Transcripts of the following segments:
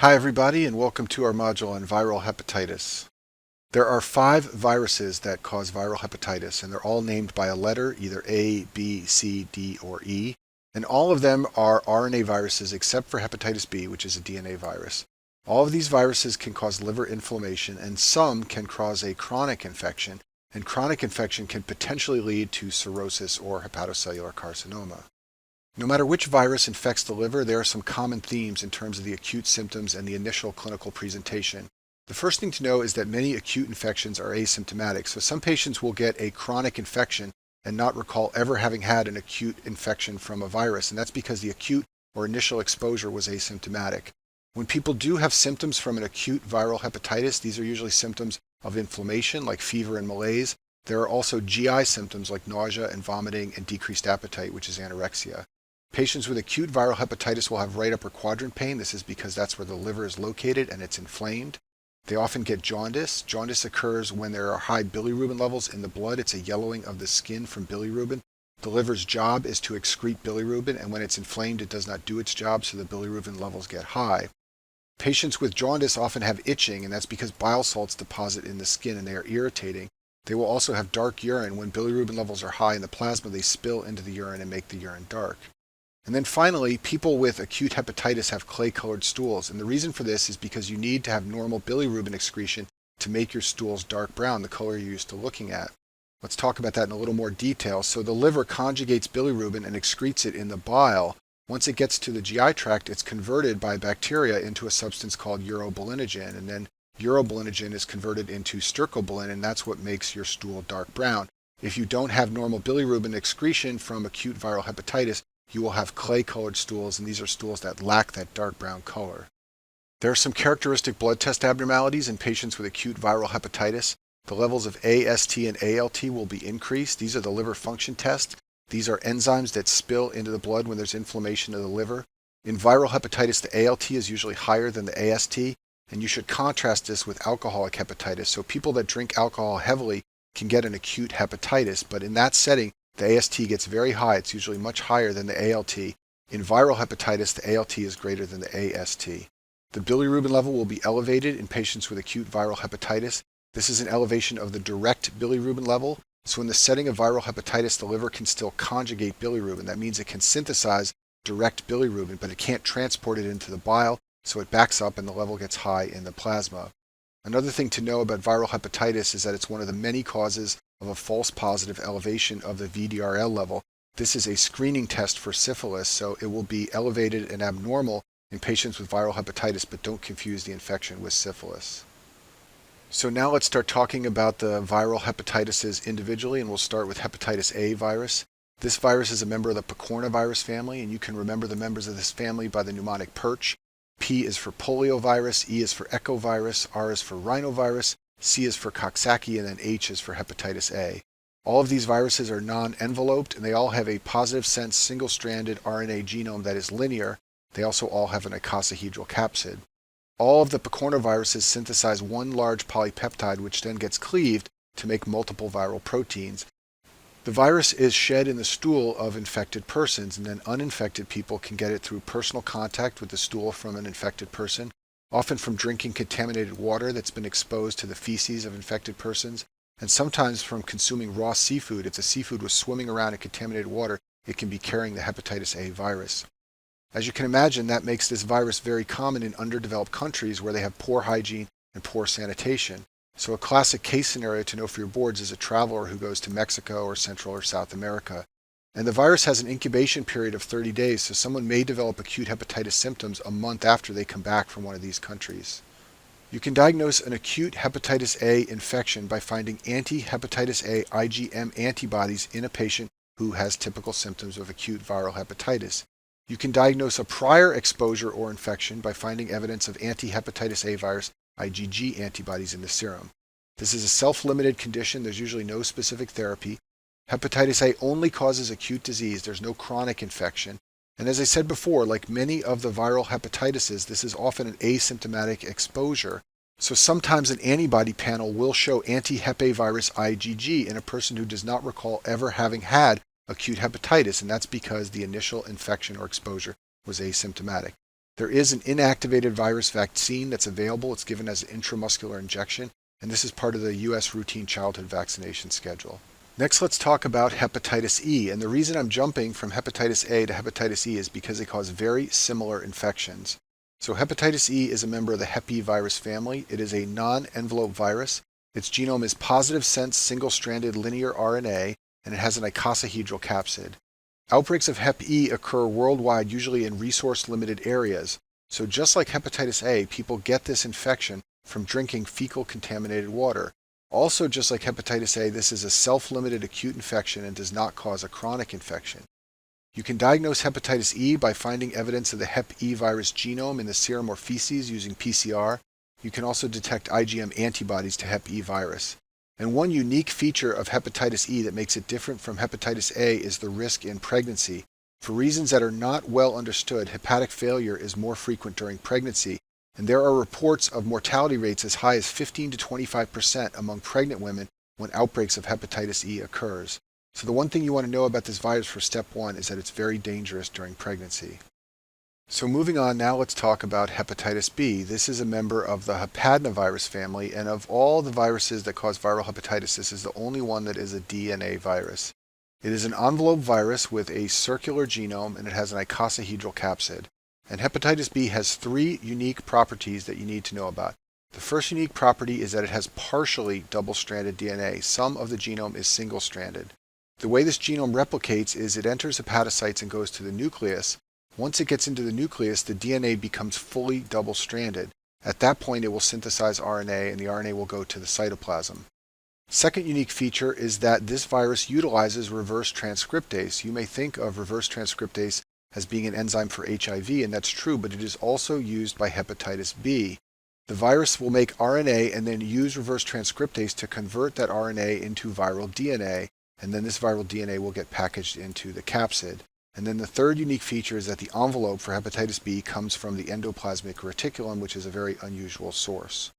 Hi everybody, and welcome to our module on viral hepatitis. There are 5 viruses that cause viral hepatitis, and they're all named by a letter, either A, B, C, D, or E. And all of them are RNA viruses except for hepatitis B, which is a DNA virus. All of these viruses can cause liver inflammation, and some can cause a chronic infection, and chronic infection can potentially lead to cirrhosis or hepatocellular carcinoma. No matter which virus infects the liver, there are some common themes in terms of the acute symptoms and the initial clinical presentation. The first thing to know is that many acute infections are asymptomatic, so some patients will get a chronic infection and not recall ever having had an acute infection from a virus, and that's because the acute or initial exposure was asymptomatic. When people do have symptoms from an acute viral hepatitis, these are usually symptoms of inflammation like fever and malaise. There are also GI symptoms like nausea and vomiting and decreased appetite, which is anorexia. Patients with acute viral hepatitis will have right upper quadrant pain. This is because that's where the liver is located and it's inflamed. They often get jaundice. Jaundice occurs when there are high bilirubin levels in the blood. It's a yellowing of the skin from bilirubin. The liver's job is to excrete bilirubin, and when it's inflamed, it does not do its job, so the bilirubin levels get high. Patients with jaundice often have itching, and that's because bile salts deposit in the skin and they are irritating. They will also have dark urine. When bilirubin levels are high in the plasma, they spill into the urine and make the urine dark. And then finally, people with acute hepatitis have clay-colored stools, and the reason for this is because you need to have normal bilirubin excretion to make your stools dark brown, the color you're used to looking at. Let's talk about that in a little more detail. So the liver conjugates bilirubin and excretes it in the bile. Once it gets to the GI tract, it's converted by bacteria into a substance called urobilinogen, and then urobilinogen is converted into stercobilin, and that's what makes your stool dark brown. If you don't have normal bilirubin excretion from acute viral hepatitis, you will have clay-colored stools, and these are stools that lack that dark brown color. There are some characteristic blood test abnormalities in patients with acute viral hepatitis. The levels of AST and ALT will be increased. These are the liver function tests. These are enzymes that spill into the blood when there's inflammation of the liver. In viral hepatitis, the ALT is usually higher than the AST, and you should contrast this with alcoholic hepatitis. So people that drink alcohol heavily can get an acute hepatitis, but in that setting, the AST gets very high. It's usually much higher than the ALT. In viral hepatitis, the ALT is greater than the AST. The bilirubin level will be elevated in patients with acute viral hepatitis. This is an elevation of the direct bilirubin level. So in the setting of viral hepatitis, the liver can still conjugate bilirubin. That means it can synthesize direct bilirubin, but it can't transport it into the bile, so it backs up and the level gets high in the plasma. Another thing to know about viral hepatitis is that it's one of the many causes of a false positive elevation of the VDRL level. This is a screening test for syphilis, so it will be elevated and abnormal in patients with viral hepatitis, but don't confuse the infection with syphilis. So now let's start talking about the viral hepatitises individually, and we'll start with hepatitis A virus. This virus is a member of the picornavirus family, and you can remember the members of this family by the mnemonic PERCH. P is for poliovirus, E is for echovirus, R is for rhinovirus, C is for Coxsackie, and then H is for hepatitis A. All of these viruses are non-enveloped, and they all have a positive sense single-stranded RNA genome that is linear. They also all have an icosahedral capsid. All of the picornaviruses synthesize one large polypeptide, which then gets cleaved to make multiple viral proteins. The virus is shed in the stool of infected persons, and then uninfected people can get it through personal contact with the stool from an infected person, often from drinking contaminated water that's been exposed to the feces of infected persons, and sometimes from consuming raw seafood. If the seafood was swimming around in contaminated water, it can be carrying the hepatitis A virus. As you can imagine, that makes this virus very common in underdeveloped countries where they have poor hygiene and poor sanitation. So a classic case scenario to know for your boards is a traveler who goes to Mexico or Central or South America. And the virus has an incubation period of 30 days, so someone may develop acute hepatitis symptoms a month after they come back from one of these countries. You can diagnose an acute hepatitis A infection by finding anti-hepatitis A IgM antibodies in a patient who has typical symptoms of acute viral hepatitis. You can diagnose a prior exposure or infection by finding evidence of anti-hepatitis A virus IgG antibodies in the serum. This is a self-limited condition. There's usually no specific therapy. Hepatitis A only causes acute disease. There's no chronic infection. And as I said before, like many of the viral hepatitises, this is often an asymptomatic exposure. So sometimes an antibody panel will show anti-Hep A virus IgG in a person who does not recall ever having had acute hepatitis, and that's because the initial infection or exposure was asymptomatic. There is an inactivated virus vaccine that's available. It's given as an intramuscular injection, and this is part of the U.S. routine childhood vaccination schedule. Next, let's talk about hepatitis E, and the reason I'm jumping from hepatitis A to hepatitis E is because they cause very similar infections. So hepatitis E is a member of the Hep E virus family. It is a non-envelope virus. Its genome is positive sense single-stranded linear RNA, and it has an icosahedral capsid. Outbreaks of Hep E occur worldwide, usually in resource-limited areas. So just like hepatitis A, people get this infection from drinking fecal contaminated water. Also, just like hepatitis A, this is a self-limited acute infection and does not cause a chronic infection. You can diagnose hepatitis E by finding evidence of the Hep E virus genome in the serum or feces using PCR. You can also detect IgM antibodies to Hep E virus. And one unique feature of hepatitis E that makes it different from hepatitis A is the risk in pregnancy. For reasons that are not well understood, hepatic failure is more frequent during pregnancy, and there are reports of mortality rates as high as 15 to 25% among pregnant women when outbreaks of hepatitis E occurs. So the one thing you want to know about this virus for step 1 is that it's very dangerous during pregnancy. So moving on, now let's talk about hepatitis B. This is a member of the hepatinovirus family, and of all the viruses that cause viral hepatitis, this is the only one that is a DNA virus. It is an envelope virus with a circular genome, and it has an icosahedral capsid. And hepatitis B has 3 unique properties that you need to know about. The first unique property is that it has partially double-stranded DNA. Some of the genome is single-stranded. The way this genome replicates is it enters hepatocytes and goes to the nucleus. Once it gets into the nucleus, the DNA becomes fully double-stranded. At that point, it will synthesize RNA, and the RNA will go to the cytoplasm. Second unique feature is that this virus utilizes reverse transcriptase. You may think of reverse transcriptase as being an enzyme for HIV, and that's true, but it is also used by hepatitis B. The virus will make RNA and then use reverse transcriptase to convert that RNA into viral DNA, and then this viral DNA will get packaged into the capsid. And then the third unique feature is that the envelope for hepatitis B comes from the endoplasmic reticulum, which is a very unusual source.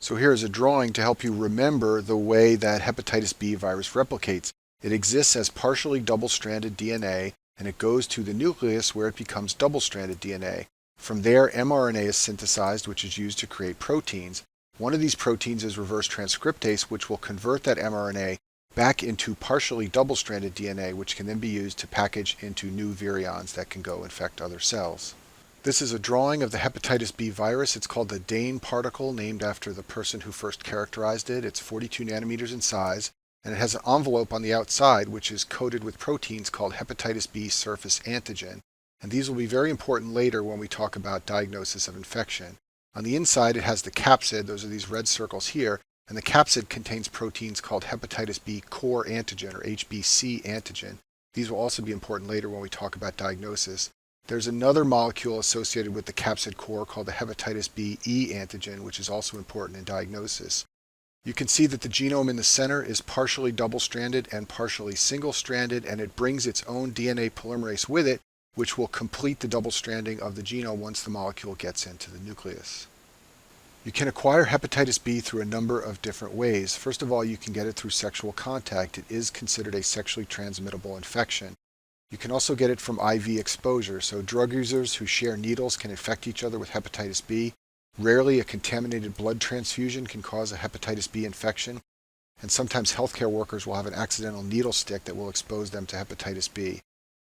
So here is a drawing to help you remember the way that hepatitis B virus replicates. It exists as partially double-stranded DNA, and it goes to the nucleus where it becomes double-stranded DNA. From there, mRNA is synthesized, which is used to create proteins. One of these proteins is reverse transcriptase, which will convert that mRNA back into partially double-stranded DNA, which can then be used to package into new virions that can go infect other cells. This is a drawing of the hepatitis B virus. It's called the Dane particle, named after the person who first characterized it. It's 42 nanometers in size, and it has an envelope on the outside which is coated with proteins called hepatitis B surface antigen. And these will be very important later when we talk about diagnosis of infection. On the inside, it has the capsid. Those are these red circles here. And the capsid contains proteins called hepatitis B core antigen, or HBC antigen. These will also be important later when we talk about diagnosis. There's another molecule associated with the capsid core called the hepatitis B E antigen, which is also important in diagnosis. You can see that the genome in the center is partially double-stranded and partially single-stranded, and it brings its own DNA polymerase with it, which will complete the double-stranding of the genome once the molecule gets into the nucleus. You can acquire hepatitis B through a number of different ways. First of all, you can get it through sexual contact. It is considered a sexually transmittable infection. You can also get it from IV exposure, so drug users who share needles can infect each other with hepatitis B. Rarely, a contaminated blood transfusion can cause a hepatitis B infection, and sometimes healthcare workers will have an accidental needle stick that will expose them to hepatitis B.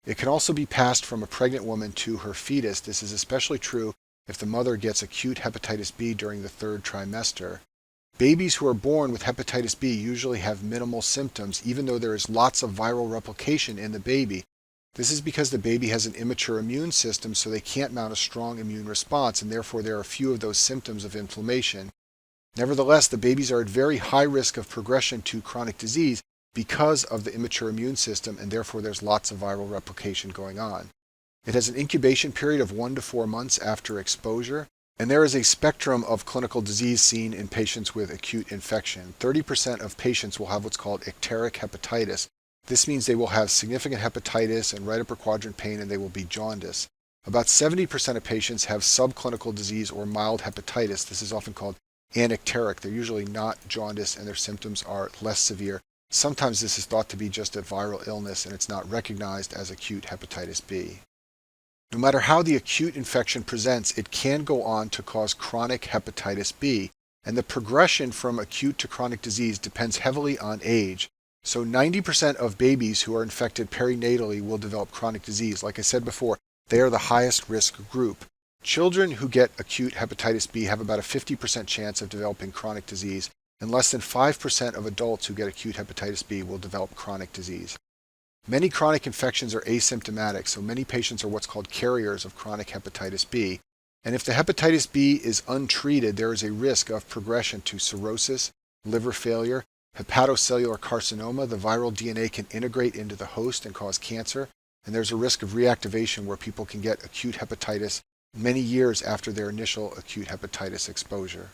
It can also be passed from a pregnant woman to her fetus. This is especially true if the mother gets acute hepatitis B during the 3rd trimester. Babies who are born with hepatitis B usually have minimal symptoms, even though there is lots of viral replication in the baby. This is because the baby has an immature immune system, so they can't mount a strong immune response, and therefore there are few of those symptoms of inflammation. Nevertheless, the babies are at very high risk of progression to chronic disease because of the immature immune system, and therefore there's lots of viral replication going on. It has an incubation period of 1 to 4 months after exposure, and there is a spectrum of clinical disease seen in patients with acute infection. 30% of patients will have what's called icteric hepatitis. This means they will have significant hepatitis and right upper quadrant pain, and they will be jaundiced. About 70% of patients have subclinical disease or mild hepatitis. This is often called anicteric. They're usually not jaundiced, and their symptoms are less severe. Sometimes this is thought to be just a viral illness, and it's not recognized as acute hepatitis B. No matter how the acute infection presents, it can go on to cause chronic hepatitis B, and the progression from acute to chronic disease depends heavily on age. So 90% of babies who are infected perinatally will develop chronic disease. Like I said before, they are the highest risk group. Children who get acute hepatitis B have about a 50% chance of developing chronic disease, and less than 5% of adults who get acute hepatitis B will develop chronic disease. Many chronic infections are asymptomatic, so many patients are what's called carriers of chronic hepatitis B. And if the hepatitis B is untreated, there is a risk of progression to cirrhosis, liver failure, hepatocellular carcinoma. The viral DNA can integrate into the host and cause cancer, and there's a risk of reactivation where people can get acute hepatitis many years after their initial acute hepatitis exposure.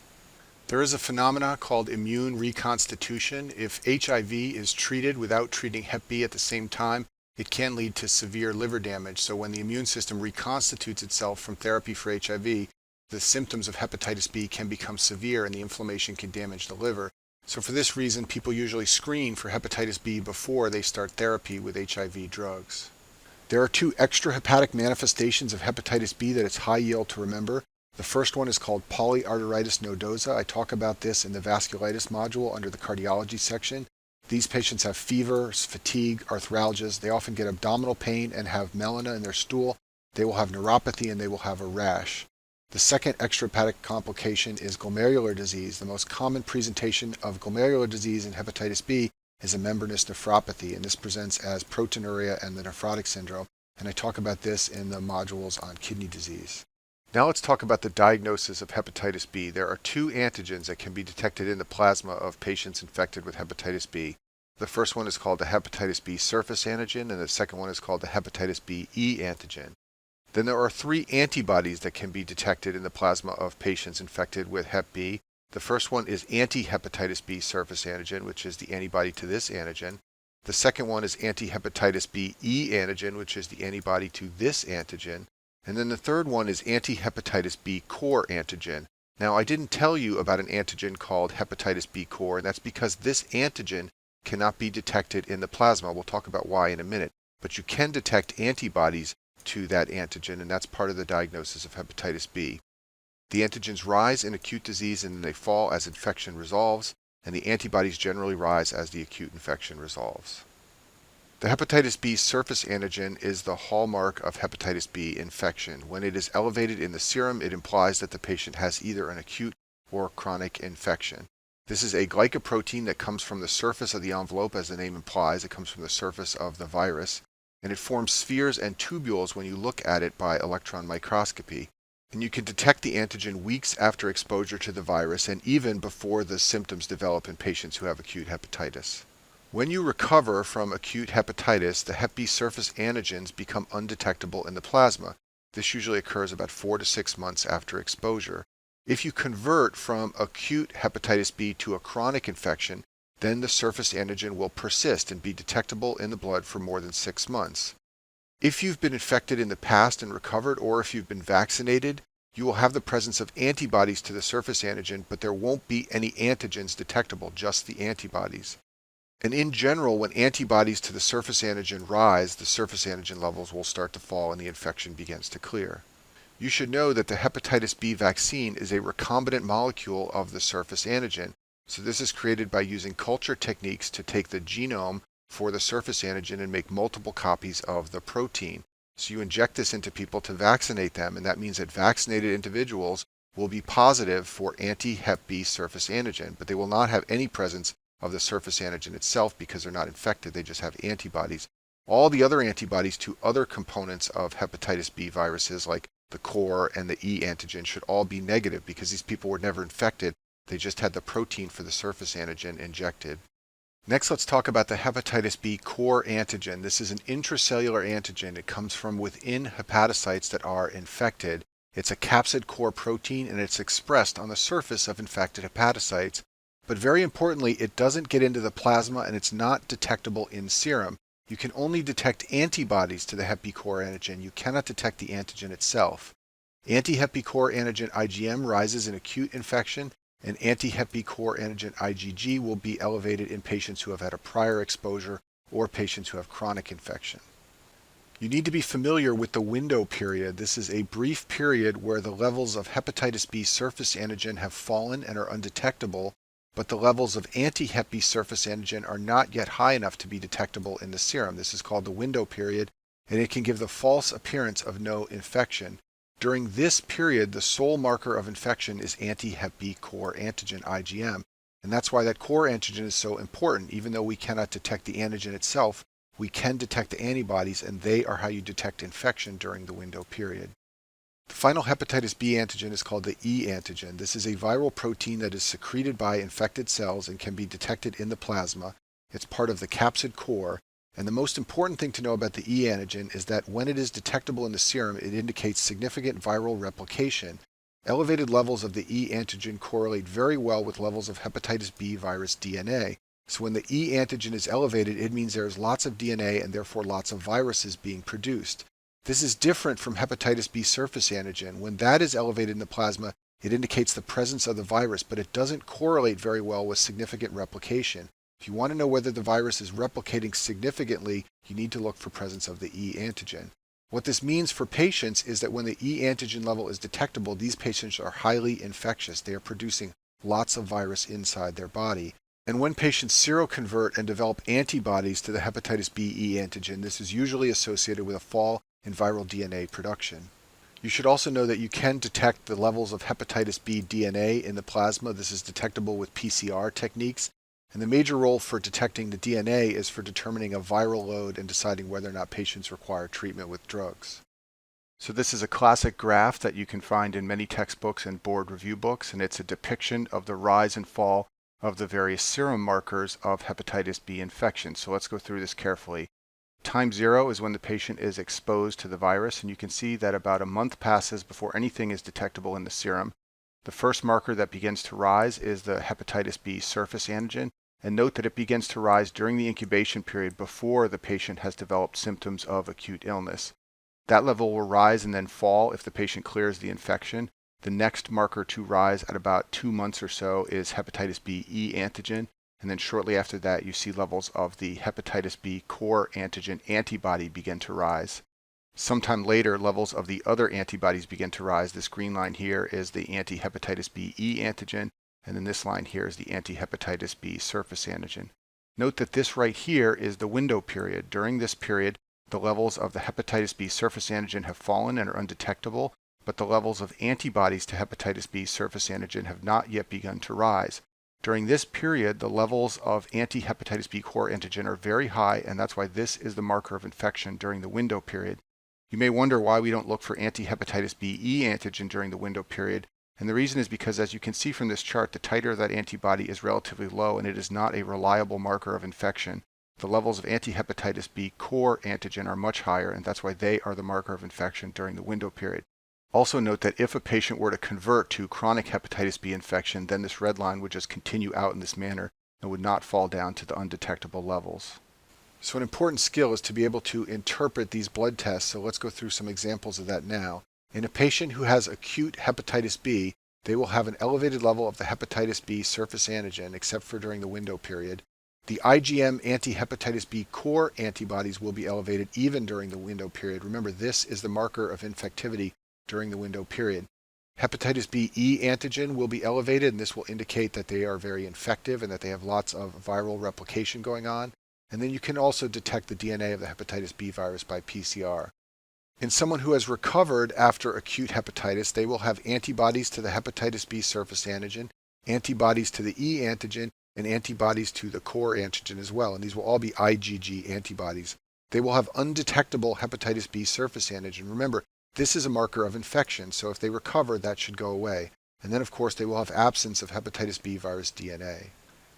There is a phenomena called immune reconstitution. If HIV is treated without treating Hep B at the same time, it can lead to severe liver damage. So when the immune system reconstitutes itself from therapy for HIV, the symptoms of hepatitis B can become severe and the inflammation can damage the liver. So for this reason, people usually screen for hepatitis B before they start therapy with HIV drugs. There are two extrahepatic manifestations of hepatitis B that it's high yield to remember. The first one is called polyarteritis nodosa. I talk about this in the vasculitis module under the cardiology section. These patients have fever, fatigue, arthralgias. They often get abdominal pain and have melena in their stool. They will have neuropathy and they will have a rash. The second extrahepatic complication is glomerular disease. The most common presentation of glomerular disease in hepatitis B is a membranous nephropathy, and this presents as proteinuria and the nephrotic syndrome. And I talk about this in the modules on kidney disease. Now let's talk about the diagnosis of hepatitis B. There are two antigens that can be detected in the plasma of patients infected with hepatitis B. The first one is called the hepatitis B surface antigen, and the second one is called the hepatitis B E antigen. Then there are three antibodies that can be detected in the plasma of patients infected with Hep B. The first one is anti-hepatitis B surface antigen, which is the antibody to this antigen. The second one is anti-hepatitis B E antigen, which is the antibody to this antigen. And then the third one is anti-hepatitis B core antigen. Now, I didn't tell you about an antigen called hepatitis B core, and that's because this antigen cannot be detected in the plasma. We'll talk about why in a minute. But you can detect antibodies to that antigen, and that's part of the diagnosis of hepatitis B. The antigens rise in acute disease and then they fall as infection resolves, and the antibodies generally rise as the acute infection resolves. The hepatitis B surface antigen is the hallmark of hepatitis B infection. When it is elevated in the serum, it implies that the patient has either an acute or chronic infection. This is a glycoprotein that comes from the surface of the envelope, as the name implies. It comes from the surface of the virus, and it forms spheres and tubules when you look at it by electron microscopy. And you can detect the antigen weeks after exposure to the virus and even before the symptoms develop in patients who have acute hepatitis. When you recover from acute hepatitis, the Hep B surface antigens become undetectable in the plasma. This usually occurs about 4 to 6 months after exposure. If you convert from acute hepatitis B to a chronic infection, then the surface antigen will persist and be detectable in the blood for more than 6 months. If you've been infected in the past and recovered, or if you've been vaccinated, you will have the presence of antibodies to the surface antigen, but there won't be any antigens detectable, just the antibodies. And in general, when antibodies to the surface antigen rise, the surface antigen levels will start to fall and the infection begins to clear. You should know that the hepatitis B vaccine is a recombinant molecule of the surface antigen. So this is created by using culture techniques to take the genome for the surface antigen and make multiple copies of the protein. So you inject this into people to vaccinate them, and that means that vaccinated individuals will be positive for anti-Hep B surface antigen, but they will not have any presence of the surface antigen itself because they're not infected. They just have antibodies. All the other antibodies to other components of hepatitis B viruses like the core and the E antigen should all be negative because these people were never infected. They just had the protein for the surface antigen injected. Next, let's talk about the hepatitis B core antigen. This is an intracellular antigen. It comes from within hepatocytes that are infected. It's a capsid core protein and it's expressed on the surface of infected hepatocytes. But very importantly, it doesn't get into the plasma and it's not detectable in serum. You can only detect antibodies to the Hep B core antigen. You cannot detect the antigen itself. Anti-Hep B core antigen IgM rises in acute infection, and anti-Hep B core antigen IgG will be elevated in patients who have had a prior exposure or patients who have chronic infection. You need to be familiar with the window period. This is a brief period where the levels of hepatitis B surface antigen have fallen and are undetectable, but the levels of anti-Hep B surface antigen are not yet high enough to be detectable in the serum. This is called the window period, and it can give the false appearance of no infection. During this period, the sole marker of infection is anti-Hep B core antigen, IgM, and that's why that core antigen is so important. Even though we cannot detect the antigen itself, we can detect the antibodies, and they are how you detect infection during the window period. The final hepatitis B antigen is called the E antigen. This is a viral protein that is secreted by infected cells and can be detected in the plasma. It's part of the capsid core, and the most important thing to know about the E antigen is that when it is detectable in the serum, it indicates significant viral replication. Elevated levels of the E antigen correlate very well with levels of hepatitis B virus DNA. So when the E antigen is elevated, it means there is lots of DNA and therefore lots of viruses being produced. This is different from hepatitis B surface antigen. When that is elevated in the plasma, it indicates the presence of the virus, but it doesn't correlate very well with significant replication. If you want to know whether the virus is replicating significantly, you need to look for presence of the E antigen. What this means for patients is that when the E antigen level is detectable, these patients are highly infectious. They are producing lots of virus inside their body. And when patients seroconvert and develop antibodies to the hepatitis B E antigen, this is usually associated with a fall in viral DNA production. You should also know that you can detect the levels of hepatitis B DNA in the plasma. This is detectable with PCR techniques. And the major role for detecting the DNA is for determining a viral load and deciding whether or not patients require treatment with drugs. So this is a classic graph that you can find in many textbooks and board review books, and it's a depiction of the rise and fall of the various serum markers of hepatitis B infection. So let's go through this carefully. Time 0 is when the patient is exposed to the virus, and you can see that about a month passes before anything is detectable in the serum. The first marker that begins to rise is the hepatitis B surface antigen, and note that it begins to rise during the incubation period before the patient has developed symptoms of acute illness. That level will rise and then fall if the patient clears the infection. The next marker to rise at about 2 months or so is hepatitis B E antigen, and then shortly after that you see levels of the hepatitis B core antigen antibody begin to rise. Sometime later, levels of the other antibodies begin to rise. This green line here is the anti-hepatitis B E antigen, and then this line here is the anti-hepatitis B surface antigen. Note that this right here is the window period. During this period, the levels of the hepatitis B surface antigen have fallen and are undetectable, but the levels of antibodies to hepatitis B surface antigen have not yet begun to rise. During this period, the levels of anti-hepatitis B core antigen are very high, and that's why this is the marker of infection during the window period. You may wonder why we don't look for anti-hepatitis B E antigen during the window period, and the reason is because, as you can see from this chart, the titer of that antibody is relatively low, and it is not a reliable marker of infection. The levels of anti-hepatitis B core antigen are much higher, and that's why they are the marker of infection during the window period. Also note that if a patient were to convert to chronic hepatitis B infection, then this red line would just continue out in this manner and would not fall down to the undetectable levels. So an important skill is to be able to interpret these blood tests, so let's go through some examples of that now. In a patient who has acute hepatitis B, they will have an elevated level of the hepatitis B surface antigen, except for during the window period. The IgM anti-hepatitis B core antibodies will be elevated even during the window period. Remember, this is the marker of infectivity during the window period. Hepatitis B E antigen will be elevated, and this will indicate that they are very infective and that they have lots of viral replication going on. And then you can also detect the DNA of the hepatitis B virus by PCR. In someone who has recovered after acute hepatitis, they will have antibodies to the hepatitis B surface antigen, antibodies to the E antigen, and antibodies to the core antigen as well. And these will all be IgG antibodies. They will have undetectable hepatitis B surface antigen. Remember, this is a marker of infection, so if they recover, that should go away. And then, of course, they will have absence of hepatitis B virus DNA.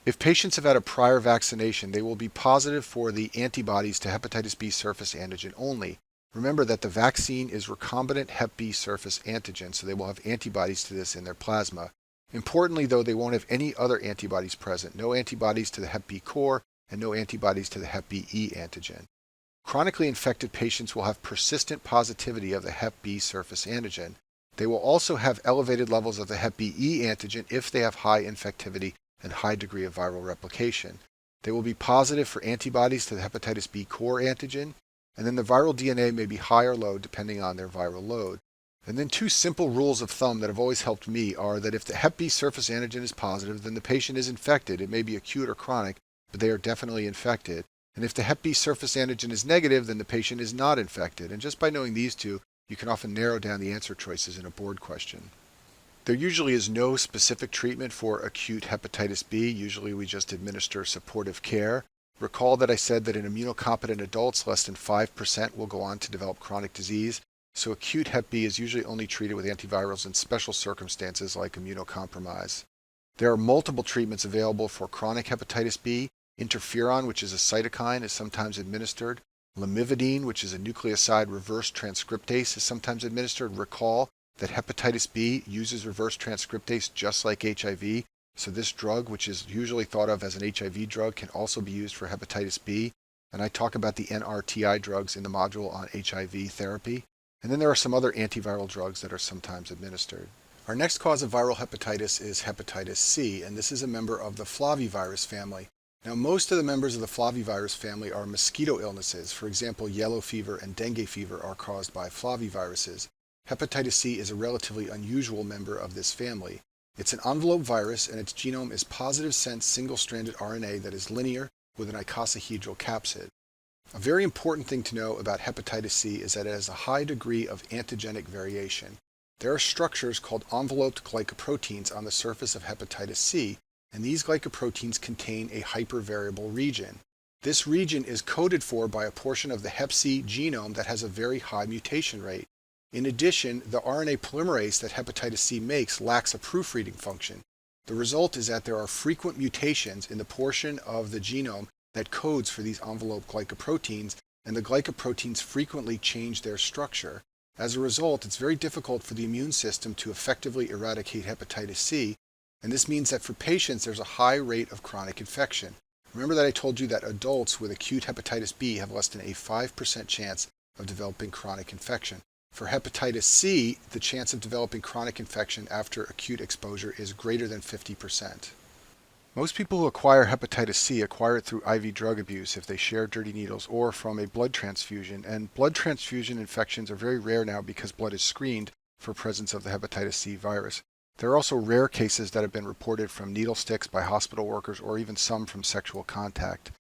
If patients have had a prior vaccination, they will be positive for the antibodies to hepatitis B surface antigen only. Remember that the vaccine is recombinant Hep B surface antigen, so they will have antibodies to this in their plasma. Importantly, though, they won't have any other antibodies present. No antibodies to the Hep B core and no antibodies to the Hep B E antigen. Chronically infected patients will have persistent positivity of the Hep B surface antigen. They will also have elevated levels of the Hep B E antigen if they have high infectivity and high degree of viral replication. They will be positive for antibodies to the hepatitis B core antigen. and then the viral DNA may be high or low depending on their viral load. And then two simple rules of thumb that have always helped me are that if the hep B surface antigen is positive, then the patient is infected. It may be acute or chronic, but they are definitely infected. And if the hep B surface antigen is negative, then the patient is not infected. And just by knowing these two, you can often narrow down the answer choices in a board question. There usually is no specific treatment for acute hepatitis B. Usually we just administer supportive care. Recall that I said that in immunocompetent adults, less than 5% will go on to develop chronic disease. So acute hep B is usually only treated with antivirals in special circumstances like immunocompromise. There are multiple treatments available for chronic hepatitis B. Interferon, which is a cytokine, is sometimes administered. Lamivudine, which is a nucleoside reverse transcriptase, is sometimes administered. Recall that hepatitis B uses reverse transcriptase just like HIV. So this drug, which is usually thought of as an HIV drug, can also be used for hepatitis B. And I talk about the NRTI drugs in the module on HIV therapy. And then there are some other antiviral drugs that are sometimes administered. Our next cause of viral hepatitis is hepatitis C, and this is a member of the flavivirus family. Now, most of the members of the flavivirus family are mosquito illnesses. For example, yellow fever and dengue fever are caused by flaviviruses. Hepatitis C is a relatively unusual member of this family. It's an envelope virus, and its genome is positive sense single-stranded RNA that is linear with an icosahedral capsid. A very important thing to know about hepatitis C is that it has a high degree of antigenic variation. There are structures called enveloped glycoproteins on the surface of hepatitis C, and these glycoproteins contain a hypervariable region. This region is coded for by a portion of the hep C genome that has a very high mutation rate. In addition, the RNA polymerase that hepatitis C makes lacks a proofreading function. The result is that there are frequent mutations in the portion of the genome that codes for these envelope glycoproteins, and the glycoproteins frequently change their structure. As a result, it's very difficult for the immune system to effectively eradicate hepatitis C, and this means that for patients there's a high rate of chronic infection. Remember that I told you that adults with acute hepatitis B have less than a 5% chance of developing chronic infection. For hepatitis C, the chance of developing chronic infection after acute exposure is greater than 50%. Most people who acquire hepatitis C acquire it through IV drug abuse if they share dirty needles or from a blood transfusion, and blood transfusion infections are very rare now because blood is screened for presence of the hepatitis C virus. There are also rare cases that have been reported from needle sticks by hospital workers or even some from sexual contact.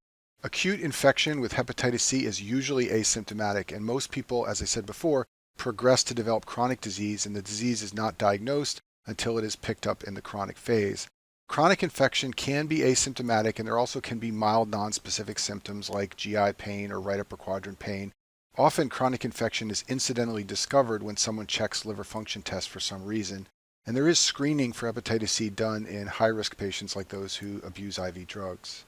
Acute infection with hepatitis C is usually asymptomatic, and most people, as I said before, progress to develop chronic disease, and the disease is not diagnosed until it is picked up in the chronic phase. Chronic infection can be asymptomatic, and there also can be mild nonspecific symptoms like GI pain or right upper quadrant pain. Often chronic infection is incidentally discovered when someone checks liver function tests for some reason, and there is screening for hepatitis C done in high-risk patients like those who abuse IV drugs.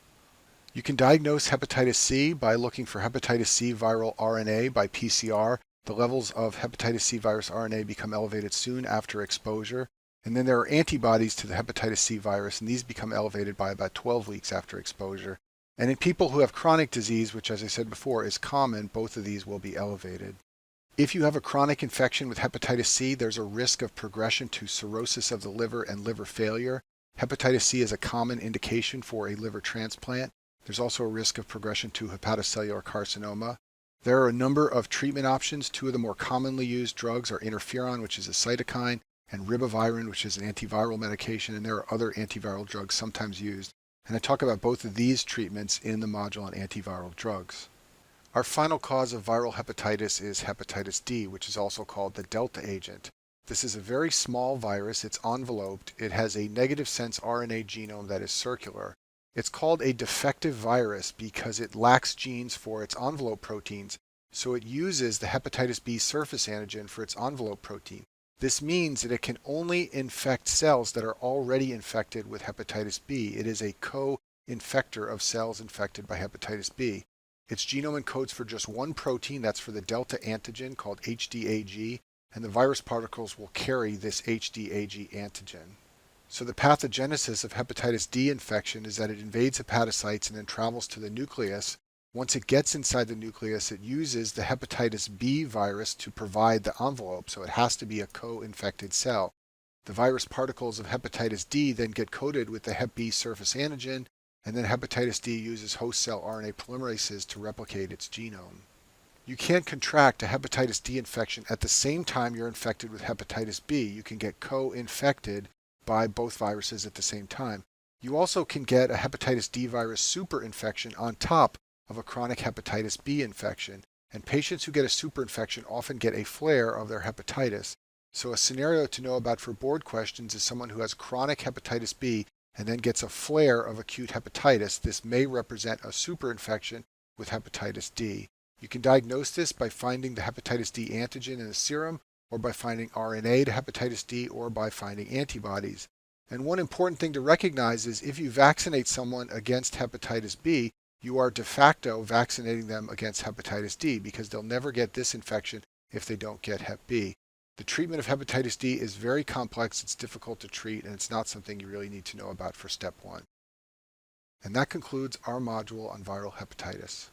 You can diagnose hepatitis C by looking for hepatitis C viral RNA by PCR. The levels of hepatitis C virus RNA become elevated soon after exposure. And then there are antibodies to the hepatitis C virus, and these become elevated by about 12 weeks after exposure. And in people who have chronic disease, which as I said before is common, both of these will be elevated. If you have a chronic infection with hepatitis C, there's a risk of progression to cirrhosis of the liver and liver failure. Hepatitis C is a common indication for a liver transplant. There's also a risk of progression to hepatocellular carcinoma. There are a number of treatment options. Two of the more commonly used drugs are interferon, which is a cytokine, and ribavirin, which is an antiviral medication, and there are other antiviral drugs sometimes used. And I talk about both of these treatments in the module on antiviral drugs. Our final cause of viral hepatitis is hepatitis D, which is also called the delta agent. This is a very small virus. It's enveloped. It has a negative sense RNA genome that is circular. It's called a defective virus because it lacks genes for its envelope proteins, so it uses the hepatitis B surface antigen for its envelope protein. This means that it can only infect cells that are already infected with hepatitis B. It is a co-infector of cells infected by hepatitis B. Its genome encodes for just one protein, that's for the delta antigen called HDAG, and the virus particles will carry this HDAG antigen. So the pathogenesis of hepatitis D infection is that it invades hepatocytes and then travels to the nucleus. Once it gets inside the nucleus, it uses the hepatitis B virus to provide the envelope, so it has to be a co-infected cell. The virus particles of hepatitis D then get coated with the hep B surface antigen, and then hepatitis D uses host cell RNA polymerases to replicate its genome. You can't contract a hepatitis D infection at the same time you're infected with hepatitis B. You can get co-infected by both viruses at the same time. You also can get a hepatitis D virus superinfection on top of a chronic hepatitis B infection. And patients who get a superinfection often get a flare of their hepatitis. So a scenario to know about for board questions is someone who has chronic hepatitis B and then gets a flare of acute hepatitis. This may represent a superinfection with hepatitis D. You can diagnose this by finding the hepatitis D antigen in the serum, or by finding RNA to hepatitis D, or by finding antibodies. And one important thing to recognize is if you vaccinate someone against hepatitis B, you are de facto vaccinating them against hepatitis D because they'll never get this infection if they don't get hep B. The treatment of hepatitis D is very complex, it's difficult to treat, and it's not something you really need to know about for step 1. And that concludes our module on viral hepatitis.